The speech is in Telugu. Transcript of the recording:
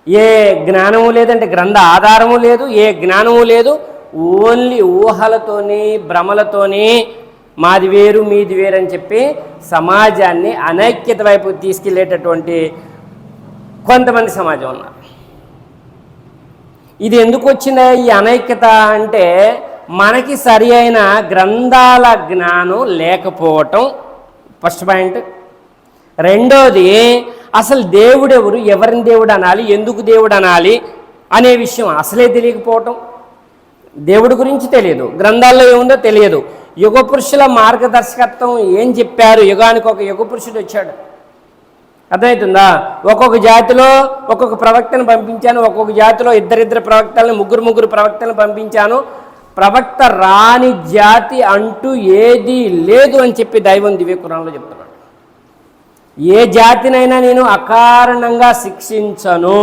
ఏ జ్ఞానము లేదంటే గ్రంథ ఆధారము లేదు, ఏ జ్ఞానము లేదు. ఓన్లీ ఊహలతోని భ్రమలతోని మాది వేరు మీది వేరు అని చెప్పి సమాజాన్ని అనైక్యత వైపు తీసుకెళ్లేటటువంటి కొంతమంది సమాజం ఉన్నారు. ఇది ఎందుకు వచ్చిందా ఈ అనైక్యత అంటే మనకి సరి అయిన గ్రంథాల జ్ఞానం లేకపోవటం ఫస్ట్ పాయింట్. రెండోది అసలు దేవుడెవరు, ఎవరిని దేవుడు అనాలి, ఎందుకు దేవుడు అనాలి అనే విషయం అసలే తెలియకపోవటం. దేవుడి గురించి తెలియదు, గ్రంథాల్లో ఏముందో తెలియదు. యుగ పురుషుల మార్గదర్శకత్వం ఏం చెప్పారు, యుగానికి ఒక యుగ పురుషుడు వచ్చాడు. అర్థమవుతుందా? ఒక్కొక్క జాతిలో ఒక్కొక్క ప్రవక్తను పంపించాను, ఒక్కొక్క జాతిలో ఇద్దరిద్దరు ప్రవక్తలను, ముగ్గురు ప్రవక్తలను పంపించాను. ప్రవక్త రాని జాతి అంటూ ఏదీ లేదు అని చెప్పి దైవం దివ్య ఖురాన్లో చెప్తున్నాడు. ఏ జాతినైనా నేను అకారణంగా శిక్షించను.